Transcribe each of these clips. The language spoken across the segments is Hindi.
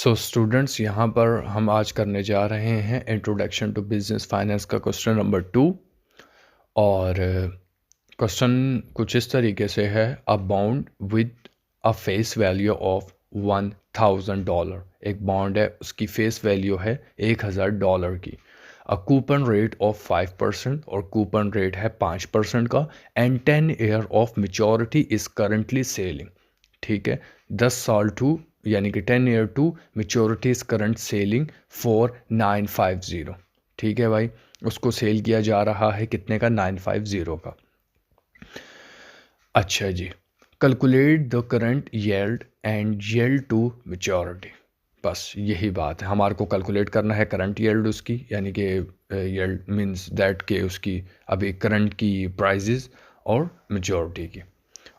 सो स्टूडेंट्स, यहाँ पर हम आज करने जा रहे हैं इंट्रोडक्शन टू बिजनेस फाइनेंस का क्वेश्चन नंबर 2। और क्वेश्चन कुछ इस तरीके से है, a bond with a face value of $1000। एक बॉन्ड है, उसकी फेस वैल्यू है $1000 की। अ कूपन रेट ऑफ 5% और कूपन रेट है 5% का। And 10 year of maturity is currently selling. ठीक है, 10 साल टू यानी कि 10 year to maturity is current selling for 950। ठीक है भाई, उसको सेल किया जा रहा है कितने का? 950 का। अच्छा जी, calculate the current yield and yield to maturity. बस यही बात है, हमारे को कैलकुलेट करना है करंट येल्ड उसकी, यानी कि येल्ड मींस दैट के उसकी अभी करंट की प्राइजेस और मेच्योरिटी की।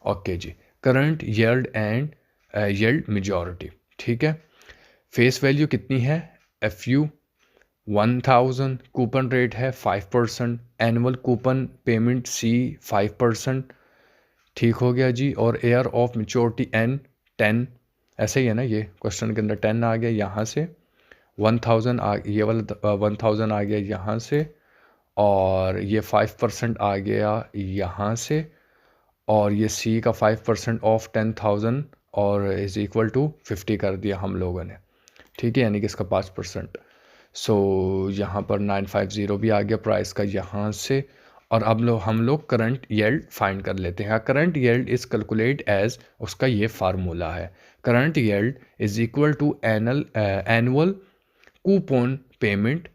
ओके जी, current yield and yield majority. ठीक है, फेस वैल्यू कितनी है? FU 1000, कूपन रेट है 5%, एनुअल कूपन पेमेंट C 5%। ठीक हो गया जी। और एयर ऑफ मेच्योरिटी N 10। ऐसे ही है ना, ये क्वेश्चन के अंदर 10 आ गया यहाँ से, 1000 ये वाला 1000 आ गया यहाँ से, और ये 5% आ गया यहाँ से, और ये C का 5% ऑफ 10,000 और इज इक्वल टू 50 कर दिया हम लोगों ने। ठीक है, यानी कि इसका 5%। सो यहाँ पर 950 भी आ गया प्राइस का यहाँ से। और अब हम लोग करंट येल्ड फाइंड कर लेते हैं। Current yield is calculate as, उसका ये फार्मूला है, current yield is equal to annual coupon payment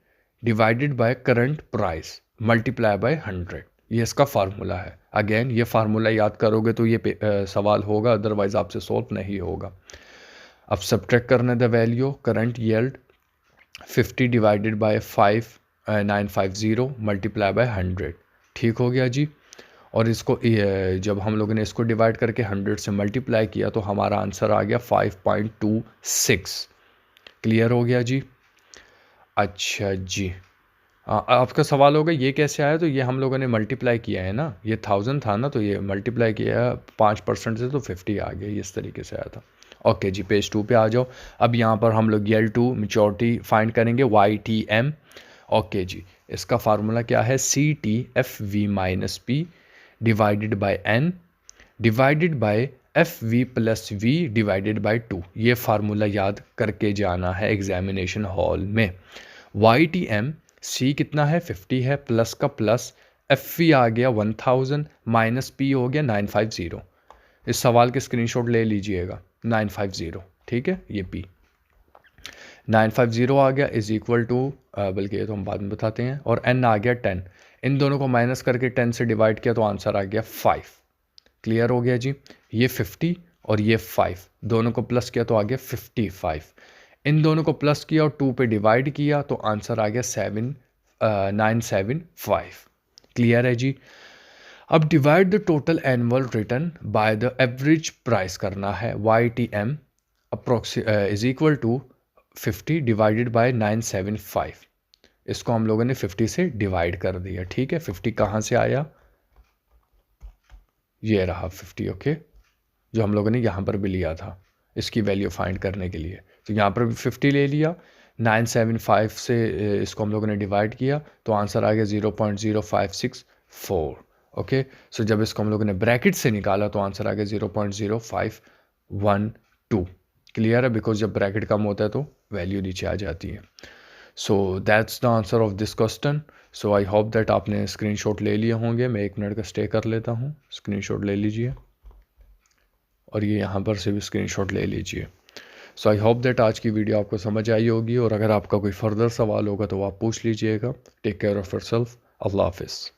divided by current price multiply by 100। ये इसका फार्मूला है। अगेन ये फार्मूला याद करोगे तो ये सवाल होगा, अदरवाइज आपसे सॉल्व नहीं होगा। अब सब्ट्रैक्ट करने the value current yield 50 divided by 950 multiply by 100। ठीक हो गया जी। और इसको जब हम लोगों ने इसको डिवाइड करके 100 से मल्टीप्लाई किया तो हमारा आंसर आ गया 5.26। क्लियर हो गया जी। अच्छा जी, आपका सवाल होगा ये कैसे आया? तो ये हम लोगों ने मल्टीप्लाई किया है ना, ये 1000 था ना, तो ये मल्टीप्लाई किया 5% से तो 50 आ गया, इस तरीके से आया था। ओके जी, पेज 2 पे आ जाओ। अब यहाँ पर हम लोग येल्ड टू मेच्योरिटी फाइंड करेंगे, YTM। ओके जी, इसका फार्मूला क्या है? CTFV minus P divided by N divided by FV plus V divided by 2। ये फार्मूला याद करके जाना है एग्जामिनेशन हॉल में। YTM C कितना है? 50 है, प्लस का प्लस, FV आ गया 1000 माइनस P हो गया 950। इस सवाल के स्क्रीनशॉट ले लीजिएगा, 950। ठीक है, ये P 950 आ गया इज इक्वल टू, बल्कि ये तो हम बाद में बताते हैं, और N आ गया 10। इन दोनों को माइनस करके 10 से डिवाइड किया तो आंसर आ गया 5। क्लियर हो गया जी। ये 50 और ये 5 दोनों को प्लस किया तो आ गया 55। इन दोनों को प्लस किया और 2 पे डिवाइड किया तो आंसर आ गया 975। क्लियर है जी। अब divide the total annual return by the average price करना है। YTM is equal to 50 divided by 975। इसको हम लोगों ने 50 से डिवाइड कर दिया। ठीक है, 50 कहाँ से आया? ये रहा 50। ओके, जो हम लोगों ने यहाँ पर भी लिया था इसकी वैल्यू फाइंड करने के लिए, तो यहाँ पर भी 50 ले लिया, 975 से इसको हम लोगों ने डिवाइड किया तो आंसर आ गया 0.0564। ओके, सो जब इसको हम लोगों ने ब्रैकेट से निकाला तो आंसर आ गया 0.0512। क्लियर है, बिकॉज जब ब्रैकेट कम होता है तो वैल्यू नीचे आ जाती है। So that's the answer of this question. So I hope that आपने स्क्रीनशॉट ले लिए होंगे। मैं 1 मिनट का स्टे कर लेता हूँ, स्क्रीनशॉट ले लीजिए, और ये यहाँ पर से भी स्क्रीनशॉट ले लीजिए। सो आई होप दैट आज की वीडियो आपको समझ आई होगी, और अगर आपका कोई फर्दर सवाल होगा तो आप पूछ लीजिएगा। Take care of yourself. अल्लाह हाफिज़।